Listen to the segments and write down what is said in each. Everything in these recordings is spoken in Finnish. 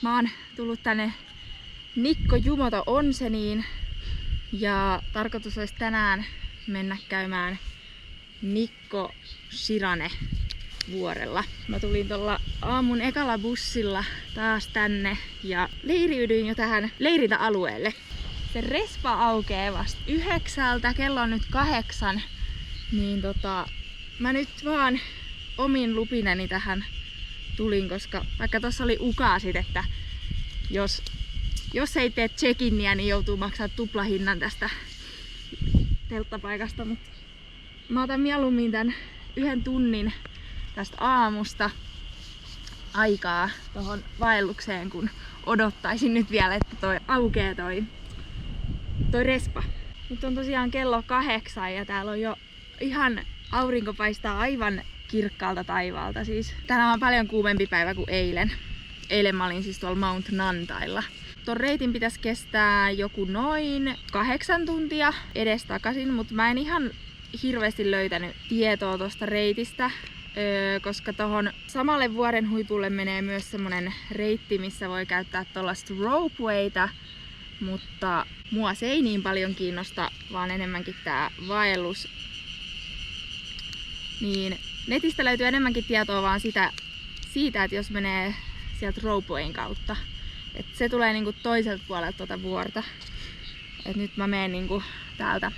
Mä oon tullut tänne Nikko Jumoto Onseniin ja tarkoitus olisi tänään mennä käymään Nikko Shirane vuorella. Mä tulin tuolla aamun ekalla bussilla taas tänne ja leiriydyin jo tähän leirintäalueelle. Se respa aukeaa vasta 9, kello on nyt 8, niin mä nyt vaan omin lupineni tähän tulin, koska vaikka tossa oli ukaasit, että jos ei tee check-inia, niin joutuu maksaa tuplahinnan tästä telttapaikasta, mutta mä otan mieluummin tän 1 tunnin tästä aamusta aikaa tohon vaellukseen, kun odottaisin nyt vielä, että toi aukee toi respa. Nyt on tosiaan kello 8 ja täällä on jo ihan aurinko paistaa aivan kirkkaalta taivaalta. Siis tänään on paljon kuumempi päivä kuin eilen. Eilen mä olin siis tuolla Mount Nantailla. Ton reitin pitäisi kestää joku noin 8 tuntia edestakaisin, mutta mä en ihan hirveästi löytänyt tietoa tosta reitistä, koska tohon samalle vuoren huipulle menee myös semmonen reitti, missä voi käyttää tollaista ropewayta, mutta mua se ei niin paljon kiinnosta, vaan enemmänkin tää vaellus. Niin netistä löytyy enemmänkin tietoa vaan siitä, että jos menee sieltä ropewayn kautta. Et se tulee niinku toiselta puolelta tuota vuorta. Et nyt mä menen niinku täältä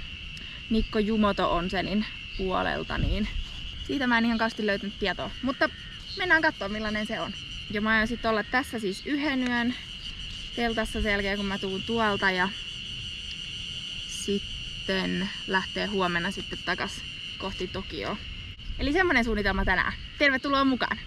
Nikko Jumoto Onsenin puolelta, niin siitä mä en ihan kauheasti löytänyt tietoa. Mutta mennään katsoa millainen se on. Ja mä aion sit olla tässä siis 1 yön teltassa sen jälkeen kun mä tuun tuolta ja sitten lähtee huomenna sitten takas kohti Tokioa. Eli semmonen suunnitelma tänään. Tervetuloa mukaan!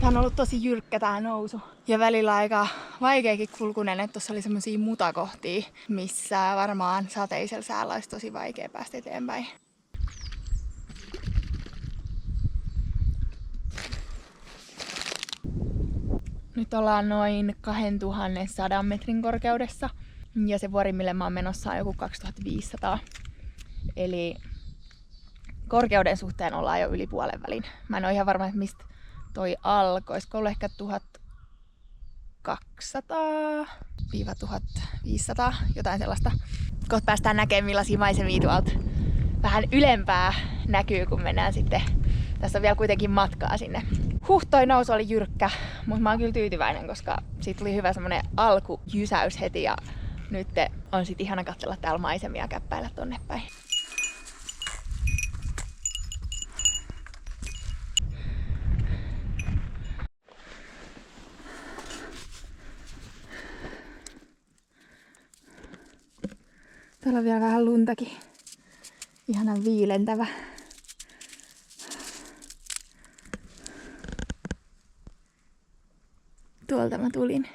Tää on ollut tosi jyrkkä tää nousu. Ja välillä aika vaikeakin kulkunen, että tossa oli semmosia mutakohtia, missä varmaan sateisella säällä olisi tosi vaikea päästä eteenpäin. Nyt ollaan noin 2100 metrin korkeudessa. Ja se vuori, mille mä oon menossa, on joku 2500. Eli korkeuden suhteen ollaan jo yli puolen välin. Mä en oo ihan varma, että mistä toi alkoi. Olisiko ollut ehkä 1200-1500, jotain sellaista. Kohta päästään näkemään millaisia maisemia tuolta vähän ylempää näkyy, kun mennään sitten. Tässä on vielä kuitenkin matkaa sinne. Toi nousu oli jyrkkä, mutta mä oon kyllä tyytyväinen, koska siitä tuli hyvä semmonen alkujysäys heti ja nyt on sit ihana katsella täällä maisemia ja käppäillä tonne päin. Täällä on vielä vähän luntakin. Ihanan viilentävä. Tuolta mä tulin.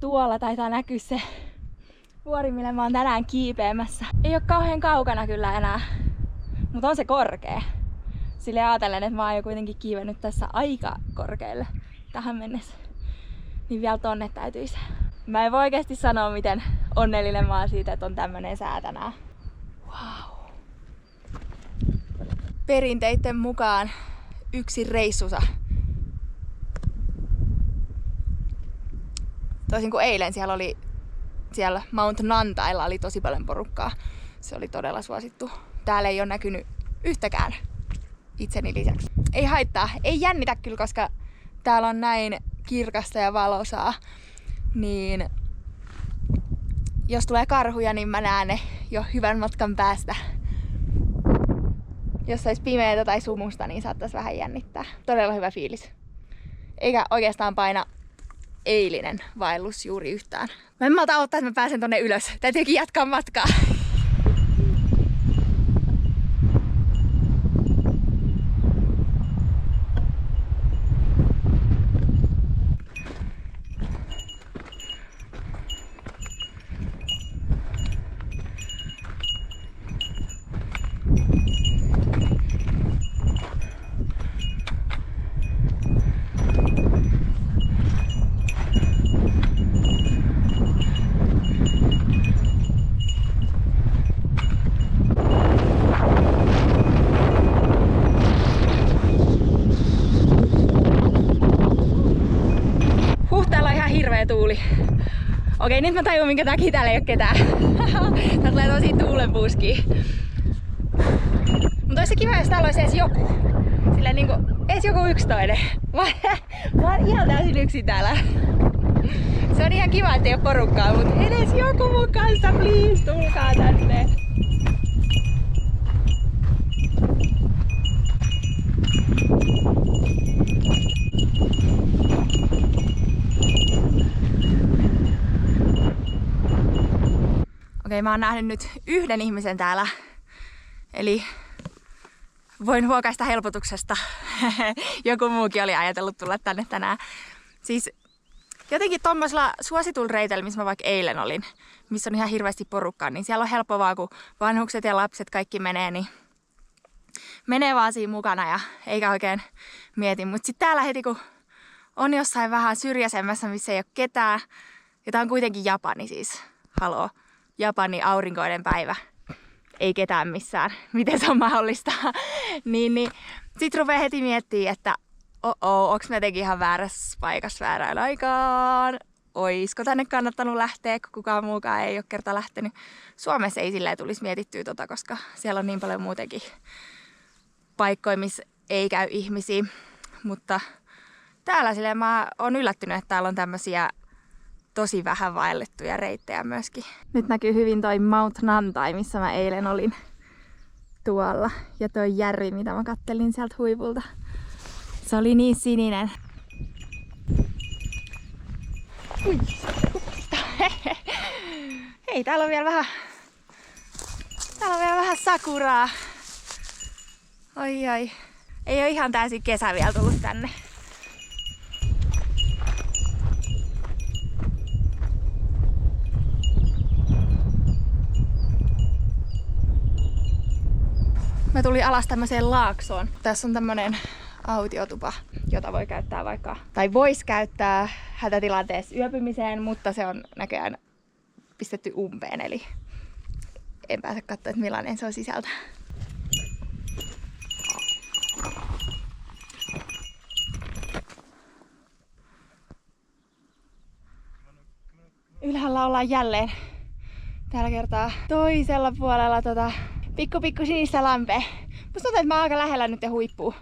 Tuolla taitaa näkyä se vuori, millä mä oon tänään kiipeämässä. Ei oo kauhean kaukana kyllä enää, mutta on se korkea. Sille ajatellen, että mä oon jo kuitenkin kiivennyt tässä aika korkealle tähän mennessä. Niin vielä tonne täytyisi. Mä en voi oikeesti sanoa, miten onnellinen mä oon siitä, että on tämmönen sää tänään. Wow. Perinteitten mukaan yksi reissusa. Toisin kuin eilen siellä Mount Nantailla oli tosi paljon porukkaa. Se oli todella suosittu. Täällä ei ole näkynyt yhtäkään itseni lisäksi. Ei haittaa, ei jännitä kyllä, koska täällä on näin kirkasta ja valosaa. Niin jos tulee karhuja, niin mä näen ne jo hyvän matkan päästä. Jos olisi pimeätä tai sumusta, niin saattaisi vähän jännittää. Todella hyvä fiilis. Eikä oikeastaan paina eilinen vaellus juuri yhtään. Mä en malta odottaa, että mä pääsen tonne ylös. Täytyykin jatkaa matkaa. Tuuli. Okei, nyt mä tajun, minkä takia täällä ei oo ketään. Tää tulee tosi tuulenpuski. Mutta olisi kiva, jos täällä olisi edes joku. Silleen niinku, edes joku yksi toinen. Mä oon ihan täysin yksin täällä. Se on ihan kiva, ettei oo porukkaa, mutta edes joku mun kanssa, please, tulkaa tänne. Okei, mä oon nähnyt nyt yhden ihmisen täällä, eli voin huokaista helpotuksesta. Joku muukin oli ajatellut tulla tänne tänään. Siis jotenkin tommosella suositulla reitellä, missä mä vaikka eilen olin, missä on ihan hirveästi porukkaa, niin siellä on helppo vaan, kun vanhukset ja lapset kaikki menee, niin menee vaan siinä mukana ja eikä oikein mieti. Mutta sitten täällä heti, kun on jossain vähän syrjäisemmässä, missä ei ole ketään, ja tää on kuitenkin Japani siis, haloo. Japanin aurinkoinen päivä. Ei ketään missään. Miten se on mahdollista? niin sit rupeaa heti miettimään, että onks mä jotenkin ihan väärässä paikassa väärään aikaan? Oisko tänne kannattanut lähteä, kun kukaan muukaan ei ole kerta lähtenyt? Suomessa ei silleen tulisi mietittyä koska siellä on niin paljon muutenkin paikkoja, missä ei käy ihmisiä. Mutta täällä silleen mä oon yllättynyt, että täällä on tämmösiä tosi vähän vaellettuja reittejä myöskin. Nyt näkyy hyvin toi Mount Nantai, missä mä eilen olin tuolla. Ja toi järvi, mitä mä kattelin sieltä huipulta. Se oli niin sininen. Ui, hei, täällä on vielä vähän sakuraa. Oi. Ei oo ihan täysin kesä vielä tullut tänne. Mä tulin alas tämmöiseen laaksoon. Tässä on tämmönen autiotupa, jota voi käyttää vaikka, tai vois käyttää hätätilanteessa yöpymiseen, mutta se on näköjään pistetty umpeen, eli en pääse katsoa, että millainen se on sisältä. Ylhäällä ollaan jälleen tällä kertaa toisella puolella pikku sinistä lampea. Musta tuntuu, että mä oon aika lähellä nyt huippuun.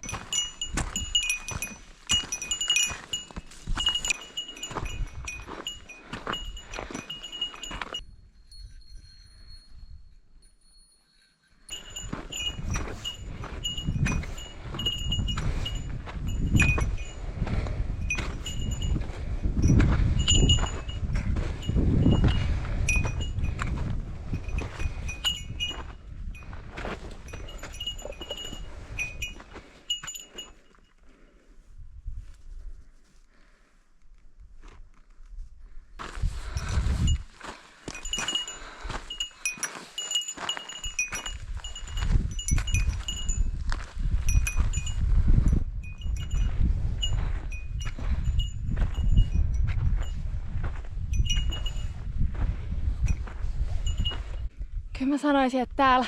Kyllä mä sanoisin, että täällä,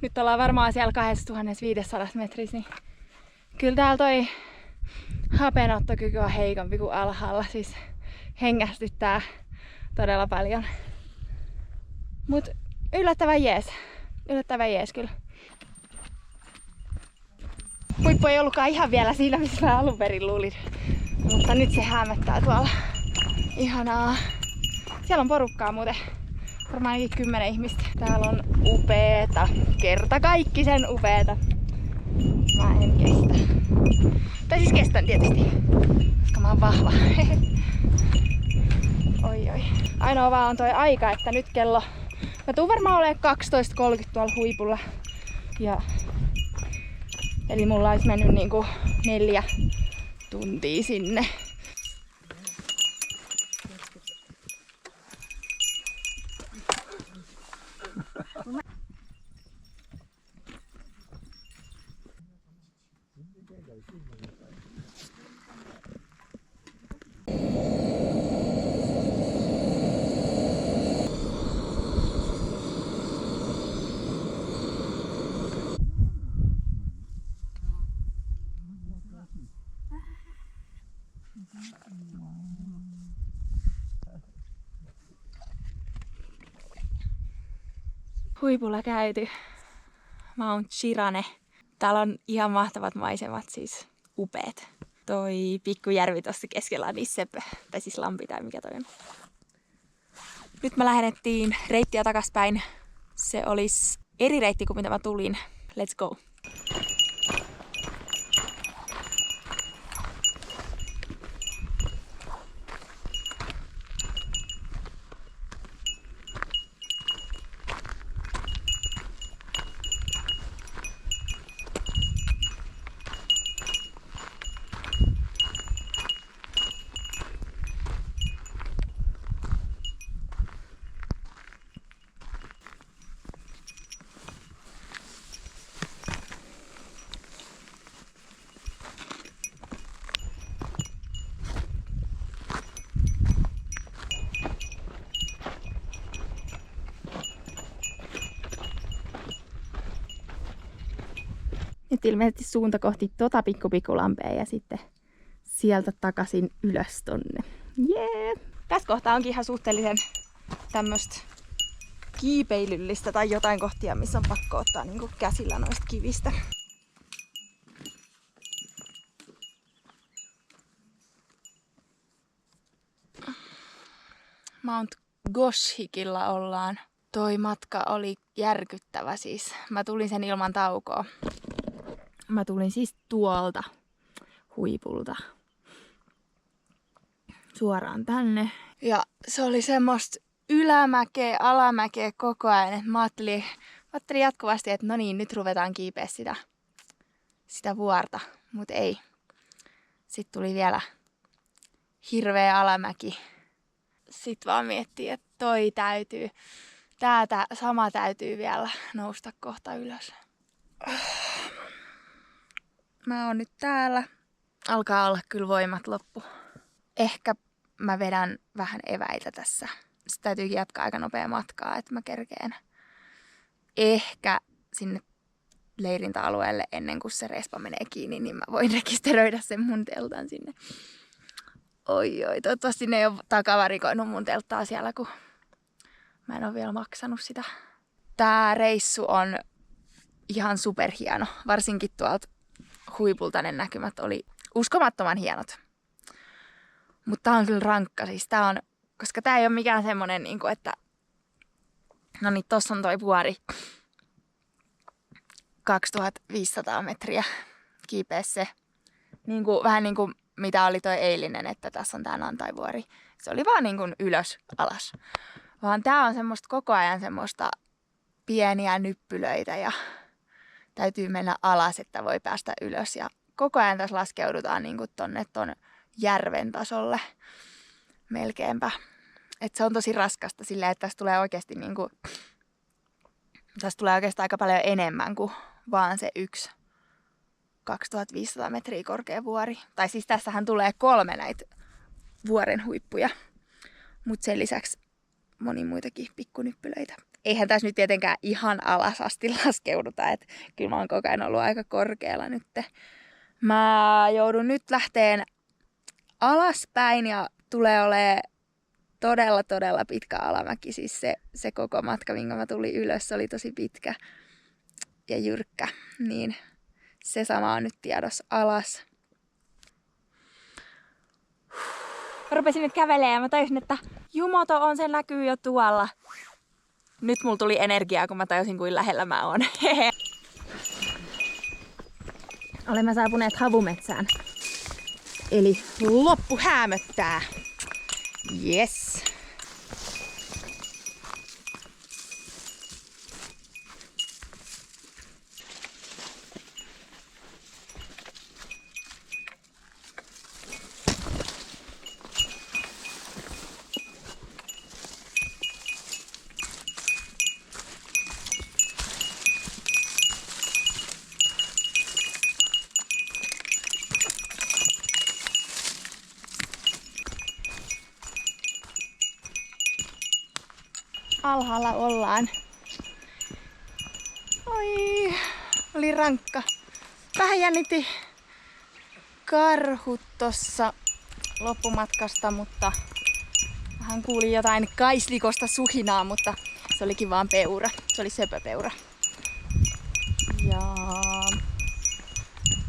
nyt ollaan varmaan siellä 2500 metrissä, niin kyllä täällä toi hapenottokyky on heikompi kuin alhaalla, siis hengästyttää todella paljon. Mut yllättävän jees kyllä. Huippu ei ollutkaan ihan vielä siinä, missä mä alun perin luulin, mutta nyt se hämöttää tuolla. Ihanaa. Siellä on porukkaa muuten. varmaankin 10 ihmistä. Täällä on upeeta. Kertakaikkisen upeeta. Mä en kestä. Tai siis kestän tietysti, koska mä oon vahva. Oi oi. Ainoa vaan on toi aika, että nyt kello... Mä tuun varmaan olemaan 12.30 tuolla huipulla. Eli mulla olisi mennyt niinku 4 tuntia sinne. Huipulla käyty. Mount Shirane. Täällä on ihan mahtavat maisemat, siis upeet. Toi pikkujärvi tossa keskellä on Nissep, tai siis lampi tai mikä toi on. Nyt me lähennettiin reittiä takaspäin. Se olisi eri reitti kuin mitä mä tulin. Let's go! Nyt ilmeisesti suunta kohti tota pikkulampea ja sitten sieltä takaisin ylös tonne. Jee! Tässä kohtaa onkin ihan suhteellisen tämmöstä kiipeilyllistä tai jotain kohtia, missä on pakko ottaa niinku käsillä noista kivistä. Mount Goshikilla ollaan. Toi matka oli järkyttävä siis. Mä tulin sen ilman taukoa. Mä tulin siis tuolta huipulta suoraan tänne. Ja se oli semmoista ylämäkeä, alamäkeä koko ajan. Et mä ajattelin jatkuvasti, että no niin, nyt ruvetaan kiipeä sitä vuorta. Mut ei. Sitten tuli vielä hirveä alamäki. Sitten vaan miettii, että toi täytyy. Tää sama täytyy vielä nousta kohta ylös. Mä oon nyt täällä. Alkaa olla kyllä voimat loppu. Ehkä mä vedän vähän eväitä tässä. Sitten täytyykin jatkaa aika nopea matkaa, että mä kerkeen ehkä sinne leirintäalueelle ennen kuin se respa menee kiinni, niin mä voin rekisteröidä sen mun teltan sinne. Oi, toivottavasti ne ei ole takavarikoinut mun telttaa siellä, kun mä en ole vielä maksanut sitä. Tää reissu on ihan superhieno. Varsinkin tuolta huipulta ne näkymät oli uskomattoman hienot. Mutta tää on kyllä rankka. Siis tää on, koska tää ei ole mikään semmonen, että no niin, tossa on toi vuori 2500 metriä kiipeä se. Vähän niin kuin mitä oli toi eilinen, että tässä on tää Nantai-vuori. Se oli vaan niin kuin ylös, alas. Vaan tää on semmoista koko ajan semmoista pieniä nyppylöitä ja täytyy mennä alas, että voi päästä ylös. Ja koko ajan tässä laskeudutaan niin kuin tonne ton järven tasolle melkeinpä. Et se on tosi raskasta silleen, että tässä tulee oikeasti tästä tulee oikeastaan aika paljon enemmän kuin vaan se yksi 2500 metriä korkea vuori. Tai siis tässähän tulee 3 näitä vuoren huippuja, mutta sen lisäksi moni muitakin pikkunippylöitä. Eihän tässä nyt tietenkään ihan alas asti laskeuduta, että kyllä mä oon koko ajan ollut aika korkealla nyt. Mä joudun nyt lähteen alaspäin ja tulee olemaan todella pitkä alamäki. Siis se koko matka, minkä mä tulin ylös, oli tosi pitkä ja jyrkkä. Niin se sama on nyt tiedossa alas. Mä rupesin nyt kävelemään ja mä tajusin, että Jumoto on, sen näkyy jo tuolla. Nyt mulla tuli energiaa, kun mä tajusin, kuin lähellä mä oon. Olemme saapuneet havumetsään. Eli loppu häämöttää. Yes. Alhaalla ollaan. Oi, oli rankka. Vähän jännitti karhut tossa loppumatkasta, mutta vähän kuulin jotain kaislikosta suhinaa, mutta se olikin vaan peura. Se oli söpöpeura. Ja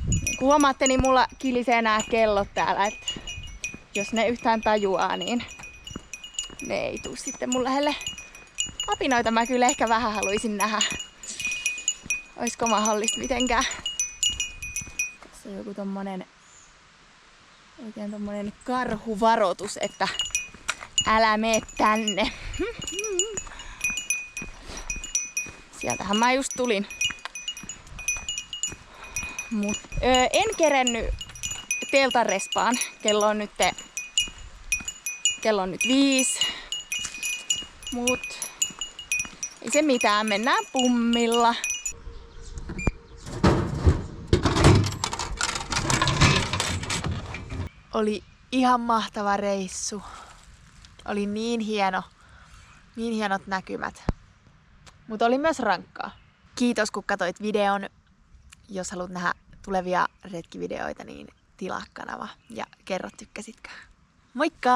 niin kuin huomaatte, niin mulla kilisee nämä kellot täällä, että jos ne yhtään tajuaa, niin ne ei tuu sitten mun lähelle. Apinoita mä kyllä ehkä vähän haluaisin nähdä. Oisko mahdollista mitenkään? Tässä on joku tommonen, oikein tommonen karhuvaroitus, että älä mene tänne. Sieltähän mä just tulin. En kerennyt teltarespaan. Kello on nyt 5. Mut ei se mitään, mennään pummilla. Oli ihan mahtava reissu. Oli niin hienot näkymät. Mutta oli myös rankkaa. Kiitos kun katsoit videon. Jos haluat nähdä tulevia retkivideoita, niin tilaa kanava ja kerro tykkäsitkö. Moikka!